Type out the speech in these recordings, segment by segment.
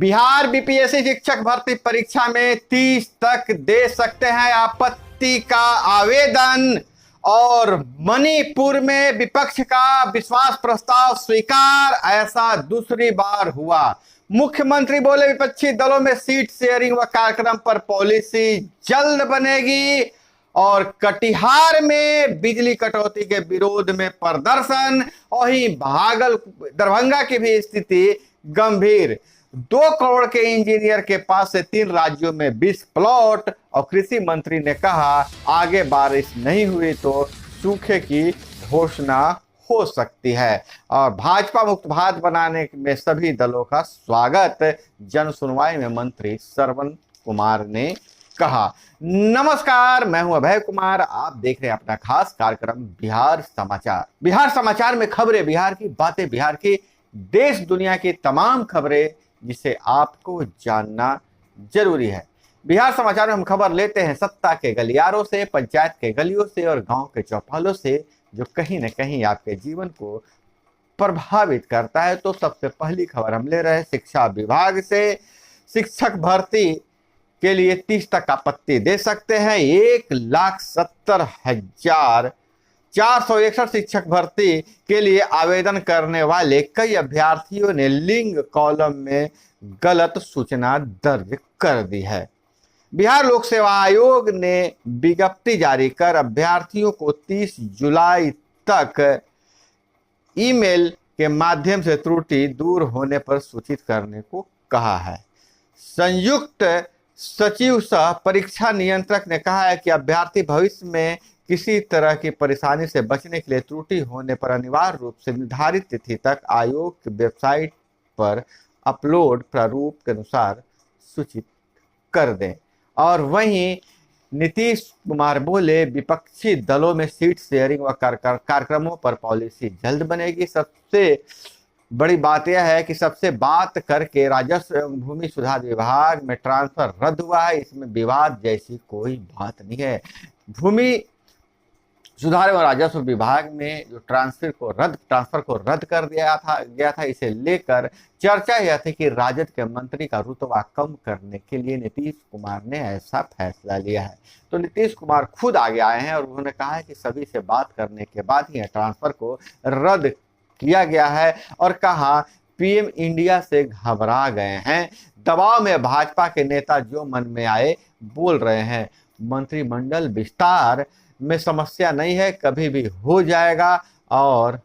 Bihar BPSC शिक्षक भर्ती परीक्षा में 30 तक दे सकते हैं आपत्ति का आवेदन। और मणिपुर में विपक्ष का विश्वास प्रस्ताव स्वीकार, ऐसा दूसरी बार हुआ। मुख्यमंत्री बोले विपक्षी दलों में सीट शेयरिंग व कार्यक्रम पर पॉलिसी जल्द बनेगी। और कटिहार में बिजली कटौती के विरोध में प्रदर्शन। वहीं दरभंगा की भी स्थिति गंभीर। 2 करोड़ के इंजीनियर के पास से 3 राज्यों में 20 प्लॉट। और कृषि मंत्री ने कहा आगे बारिश नहीं हुई तो सूखे की घोषणा हो सकती है। और भाजपा मुक्त भारत बनाने में सभी दलों का स्वागत, जन सुनवाई में मंत्री श्रवण कुमार ने कहा। नमस्कार, मैं हूं अभय कुमार, आप देख रहे हैं अपना खास कार्यक्रम बिहार समाचार। बिहार समाचार में खबरें बिहार की, बातें बिहार की, देश दुनिया की तमाम खबरें जिसे आपको जानना जरूरी है। बिहार समाचार में हम खबर लेते हैं सत्ता के गलियारों से, पंचायत के गलियों से और गांव के चौपालों से, जो कहीं न कहीं आपके जीवन को प्रभावित करता है। तो सबसे पहली खबर हम ले रहे हैं शिक्षा विभाग से। शिक्षक भर्ती के लिए 30 तक आपत्ति दे सकते हैं। 1,70,461 शिक्षक भर्ती के लिए आवेदन करने वाले कई अभ्यर्थियों ने लिंग कॉलम में गलत सूचना दर्ज कर दी है। बिहार लोक सेवा आयोग ने विज्ञप्ति जारी कर अभ्यर्थियों को 30 जुलाई तक ईमेल के माध्यम से त्रुटि दूर होने पर सूचित करने को कहा है। संयुक्त सचिव सह परीक्षा नियंत्रक ने कहा है कि अभ्यर्थी भविष्य में किसी तरह की परेशानी से बचने के लिए त्रुटि होने पर अनिवार्य रूप से निर्धारित तिथि तक आयोग की वेबसाइट पर अपलोड प्रारूप के अनुसार सूचित कर दें। और वहीं नीतीश कुमार बोले विपक्षी दलों में सीट शेयरिंग व कार्यक्रमों पर पॉलिसी जल्द बनेगी। सबसे बड़ी बात यह है कि सबसे बात करके राजस्व एवं भूमि सुधार विभाग में ट्रांसफर रद्द हुआ है। इसमें विवाद जैसी कोई बात नहीं है। भूमि सुधार एवं राजस्व विभाग में जो ट्रांसफर को रद्द कर दिया गया था, इसे लेकर चर्चा यह थी कि राजद के मंत्री का रुतबा कम करने के लिए नीतीश कुमार ने ऐसा फैसला लिया है। तो नीतीश कुमार खुद आगे आए हैं और उन्होंने कहा है कि सभी से बात करने के बाद ही ट्रांसफर को रद्द किया गया है। और कहा पीएम इंडिया से घबरा गए हैं, दबाव में भाजपा के नेता जो मन में आए बोल रहे हैं। मंत्रिमंडल विस्तार में समस्या नहीं है, कभी भी हो जाएगा। और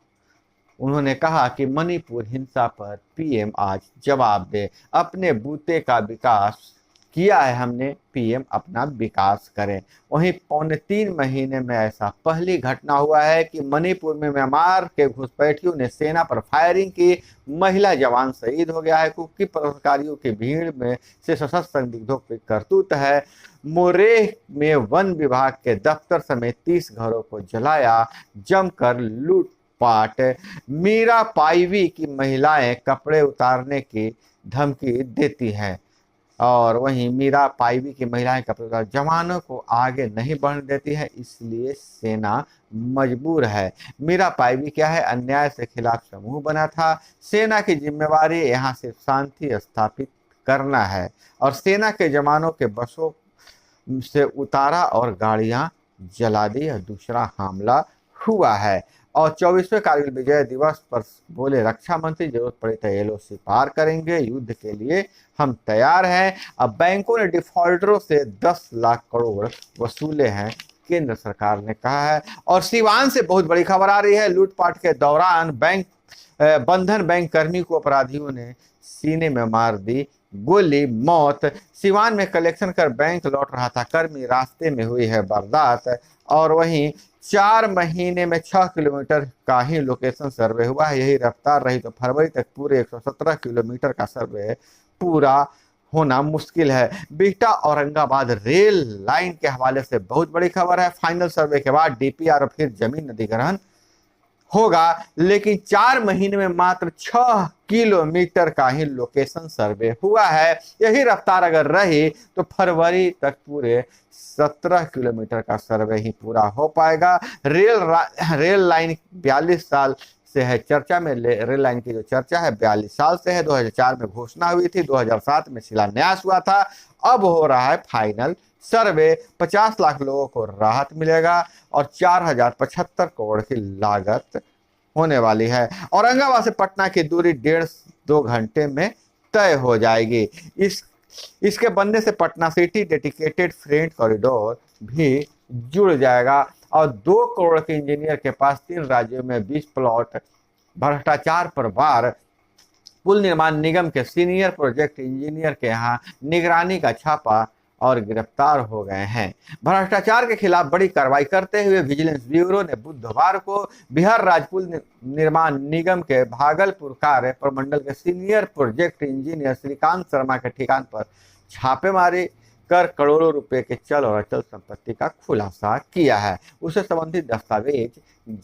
उन्होंने कहा कि मणिपुर हिंसा पर पीएम आज जवाब दे। अपने बूते का विकास किया है हमने, पीएम अपना विकास करें। वहीं 3.25 महीने में ऐसा पहली घटना हुआ है कि मणिपुर में म्यांमार के घुसपैठियों ने सेना पर फायरिंग की, महिला जवान शहीद हो गया है। कुकी प्रदर्शनकारियों की भीड़ में से सशस्त्र संदिग्धों की करतूत है। मोरेह में वन विभाग के दफ्तर समेत 30 घरों को जलाया, जमकर लूटपाट। मीरा पाइवी की महिलाएं कपड़े उतारने की धमकी देती हैं। और वहीं मीरा पाइवी की महिलाएं कपड़े जवानों को आगे नहीं बढ़ने देती है, इसलिए सेना मजबूर है। मीरा पाइवी क्या है, अन्याय से खिलाफ समूह बना था। सेना की जिम्मेवारी यहाँ से शांति स्थापित करना है। और सेना के जवानों के बसों से उतारा और गाड़ियां जला दी। दूसरा हमला हुआ है। और 24वें कारगिल विजय दिवस पर बोले रक्षा मंत्री जरूरत पड़े तो एलओसी पार करेंगे, युद्ध के लिए हम तैयार हैं। अब बैंकों ने डिफॉल्टरों से 10 लाख करोड़ वसूले हैं, केंद्र सरकार ने कहा है। और सिवान से बहुत बड़ी खबर आ रही है। लूटपाट के दौरान बंधन बैंक कर्मी को अपराधियों ने सीने में मार दी गोली, मौत। सिवान में कलेक्शन कर बैंक लौट रहा था कर्मी, रास्ते में हुई है वारदात। और वहीं 4 महीने में 6 किलोमीटर का ही लोकेशन सर्वे हुआ है। यही रफ्तार रही तो फरवरी तक पूरे 117 किलोमीटर का सर्वे पूरा होना मुश्किल है। बिहटा औरंगाबाद रेल लाइन के हवाले से बहुत बड़ी खबर है। फाइनल सर्वे के बाद डीपीआर और फिर जमीन अधिग्रहण होगा, लेकिन 4 महीने में मात्र 6 किलोमीटर का ही लोकेशन सर्वे हुआ है। यही रफ्तार अगर रही तो फरवरी तक पूरे 17 किलोमीटर का सर्वे ही पूरा हो पाएगा। रेल लाइन 42 साल से है चर्चा में। रेल लाइन की जो चर्चा है 42 साल से है। 2004 में घोषणा हुई थी, 2007 में शिलान्यास हुआ था, अब हो रहा है फाइनल सर्वे। 50 लाख लोगों को राहत मिलेगा और 4075 करोड़ की लागत होने वाली है। औरंगाबाद से पटना की दूरी 1.5-2 घंटे में तय हो जाएगी। इसके बनने से Patna city dedicated freight corridor भी जुड़ जाएगा और 2 करोड़ के इंजीनियर के पास 3 राज्यों में 20 प्लॉट। भ्रष्टाचार पर वार। पुल निर्माण निगम के सीनियर प्रोजेक्ट इंजीनियर के यहाँ निगरानी का छापा और गिरफ्तार हो गए हैं। भ्रष्टाचार के खिलाफ बड़ी कार्रवाई करते हुए विजिलेंस ब्यूरो ने बुधवार को बिहार राज्य पुल निर्माण निगम के भागलपुर कार्य प्रमंडल के senior project engineer Shrikant Sharma के ठिकान पर छापेमारी कर करोड़ों रुपए के चल और अचल संपत्ति का खुलासा किया है। उससे संबंधित दस्तावेज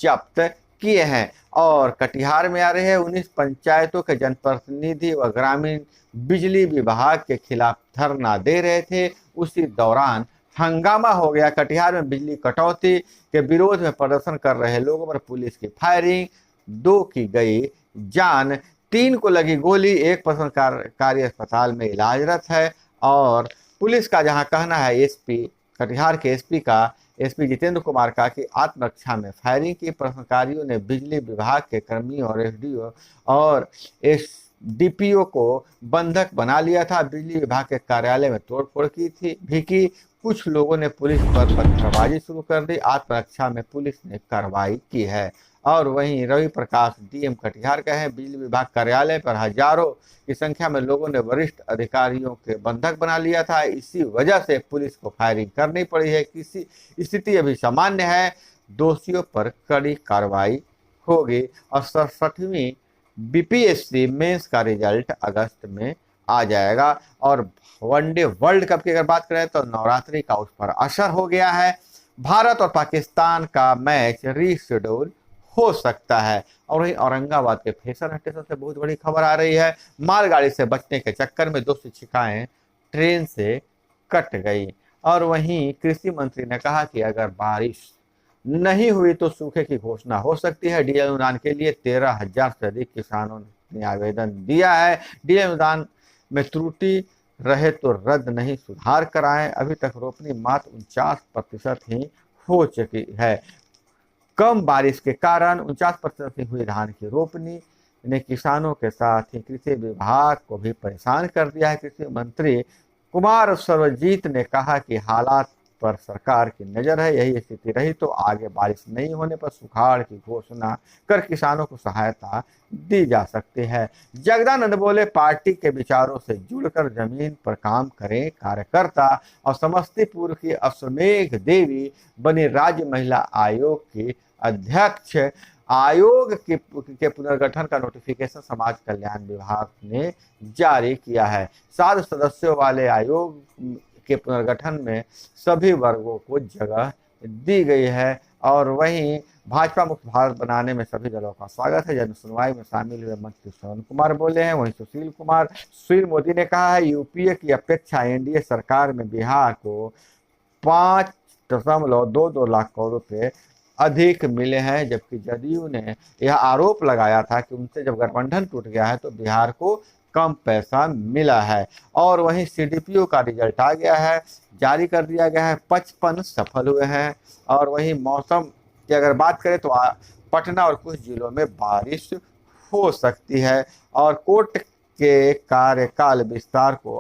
जब्त किए हैं। और कटिहार में आ रहे 19 पंचायतों के जनप्रतिनिधि व ग्रामीण बिजली विभाग के खिलाफ धरना दे रहे थे, उसी दौरान हंगामा हो गया। कटिहार में बिजली कटौती के विरोध में प्रदर्शन कर रहे लोगों पर पुलिस की फायरिंग, 2 की गई जान, 3 को लगी गोली, 1 प्रदर्शनकारी अस्पताल में इलाजरत है। और पुलिस का जहां कहना है, एसपी कटिहार के एसपी जितेंद्र कुमार का कि आत्मरक्षा में फायरिंग की। प्रदर्शनकारियों ने बिजली विभाग के कर्मियों और एसडीओ और एसडीपीओ को बंधक बना लिया था। बिजली विभाग के कार्यालय में तोड़फोड़ की। कुछ लोगों ने पुलिस पर पत्थरबाजी शुरू कर दी। आत्मरक्षा में पुलिस ने कार्रवाई की है। और वहीं रवि प्रकाश डीएम कटिहार का है, बिजली विभाग कार्यालय पर हजारों की संख्या में लोगों ने वरिष्ठ अधिकारियों के बंधक बना लिया था। इसी वजह से पुलिस को फायरिंग करनी पड़ी है। किसी स्थिति अभी सामान्य है, दोषियों पर कड़ी कार्रवाई होगी। और 67वीं बीपीएससी मेंस का रिजल्ट अगस्त में आ जाएगा। और वनडे वर्ल्ड कप की अगर बात करें तो नवरात्रि का उस पर असर हो गया है। भारत और पाकिस्तान का मैच रीशेड्यूल हो सकता है। और वहीं औरंगाबाद के फैशन स्टेशन से बहुत बड़ी खबर आ रही है। मालगाड़ी से बचने के चक्कर में 2 शिक्षिकाएं ट्रेन से कट गई। और वहीं कृषि मंत्री ने कहा कि अगर बारिश नहीं हुई तो सूखे की घोषणा हो सकती है। डीएल अनुदान के लिए 13,000 से अधिक किसानों ने आवेदन दिया है। डीएल अनुदान में त्रुटि रहे तो रद्द नहीं, सुधार कराएं। अभी तक रोपनी मात्र 49% ही हो चुकी है। कम बारिश के कारण 49% ही हुई धान की रोपनी ने किसानों के साथ ही कृषि विभाग को भी परेशान कर दिया है। कृषि मंत्री कुमार सर्वजीत ने कहा कि हालात पर सरकार की नजर है। यही स्थिति रही तो आगे बारिश नहीं होने पर सुखाड़ की घोषणा कर किसानों को सहायता दी जा सकती है। जगदानंद बोले, पार्टी के विचारों से जुड़कर जमीन पर काम करें कार्यकर्ता। और समस्तीपुर की अश्वमेघ देवी बनी राज्य महिला आयोग की अध्यक्ष। आयोग के पुनर्गठन का नोटिफिकेशन समाज कल्याण विभाग ने जारी किया है। 7 सदस्यों वाले आयोग के पुनर्गठन में सभी वर्गों को जगह दी गई है। और वहीं भाजपा मुक्त भारत बनाने में सभी दलों का स्वागत है। जन सुनवाई में शामिल हुए मंत्री श्रवण कुमार बोले हैं। वहीं सुशील मोदी ने कहा है, यूपीए की अपेक्षा एनडीए सरकार में बिहार को 5.22 लाख करोड़ रुपए अधिक मिले हैं। जबकि जदयू ने यह आरोप लगाया था कि उनसे जब गठबंधन टूट गया है तो बिहार को कम पैसा मिला है। और वहीं सीडीपीओ का रिजल्ट आ गया है, जारी कर दिया गया है। 55 सफल हुए हैं। और वहीं मौसम की अगर बात करें तो पटना और कुछ जिलों में बारिश हो सकती है। और कोर्ट ने कार्यकाल विस्तार को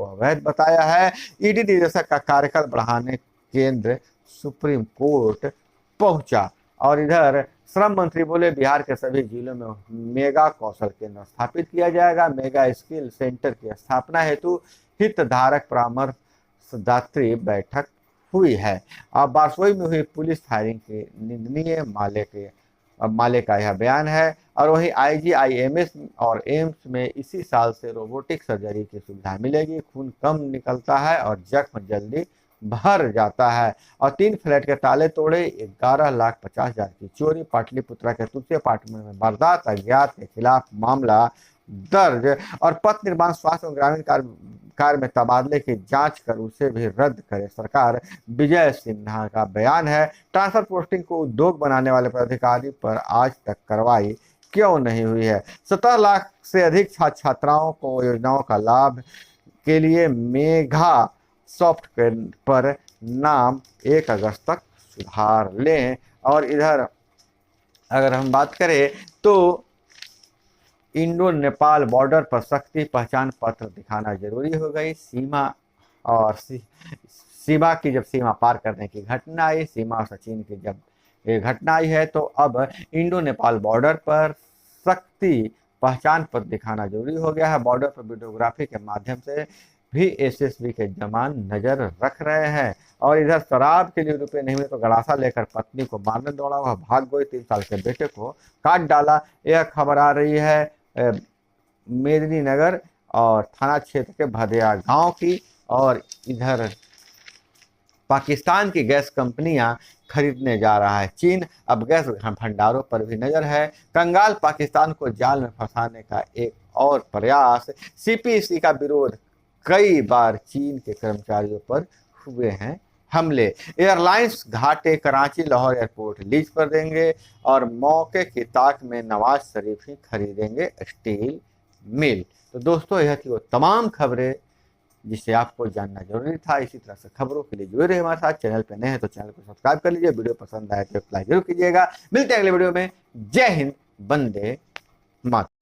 अवैध बताया है। ईडी निदेशक का कार्यकाल बढ़ाने केंद्र सुप्रीम कोर्ट पहुंचा। और इधर श्रम मंत्री बोले, बिहार के सभी जिलों में मेगा कौशल केंद्र स्थापित किया जाएगा। मेगा स्किल सेंटर की स्थापना हेतु हितधारक परामर्शदात्री बैठक हुई है। अब बारसोई में हुई पुलिस फायरिंग के निंदनीय माले का यह बयान है। और वहीं आईजीआईएमएस और एम्स में इसी साल से रोबोटिक सर्जरी की सुविधा मिलेगी। खून कम निकलता है और जख्म जल्दी भर जाता है। और 3 फ्लैट के ताले तोड़े, 11,50,000 की चोरी। पाटलिपुत्रा के तुलसी अपार्टमेंट में वारदात, अज्ञात के खिलाफ मामला दर्ज। और पथ निर्माण, स्वास्थ्य एवं ग्रामीण कार्य कार में तबादले की जांच कर उसे भी रद्द करे सरकार, विजय सिन्हा का बयान है। ट्रांसफर पोस्टिंग को उद्योग बनाने वाले पदाधिकारी पर आज तक कार्रवाई क्यों नहीं हुई है? 17 लाख से अधिक छात्राओं को योजनाओं का लाभ के लिए मेघा सॉफ्टवेयर पर नाम 1 अगस्त तक सुधार लें। और इधर अगर हम बात करें तो इंडो नेपाल बॉर्डर पर सख्ती, पहचान पत्र दिखाना जरूरी हो गई। सीमा की जब सीमा पार करने की घटना आई, सीमा और सचिन की जब ये घटना आई है, तो अब इंडो नेपाल बॉर्डर पर सख्ती, पहचान पत्र दिखाना जरूरी हो गया है। बॉर्डर पर वीडियोग्राफी के माध्यम से भी एसएसबी के जवान नजर रख रहे हैं। और इधर शराब के लिए रुपए नहीं मिले तो गड़ासा लेकर पत्नी को मारने दौड़ा, वह भाग गई, 3 साल के बेटे को काट डाला। यह खबर आ रही है मेदिनीनगर और थाना क्षेत्र के भदेया गांव की। और इधर पाकिस्तान की गैस कंपनियां खरीदने जा रहा है चीन, अब गैस भंडारों पर भी नजर है। कंगाल पाकिस्तान को जाल में फंसाने का एक और प्रयास। सीपीसी का विरोध, कई बार चीन के कर्मचारियों पर हुए हैं हमले। एयरलाइंस घाटे, कराची लाहौर एयरपोर्ट लीज पर देंगे और मौके की ताक में नवाज शरीफ ही खरीदेंगे स्टील मिल। तो दोस्तों, यह थी वो तमाम खबरें जिसे आपको जानना जरूरी था। इसी तरह से खबरों के लिए जुड़े रहिए हमारे साथ। चैनल पे नए हैं तो चैनल को सब्सक्राइब कर लीजिए। वीडियो पसंद आए तो लाइक जरूर कीजिएगा। मिलते हैं अगले वीडियो में। जय हिंद, वंदे मातरम।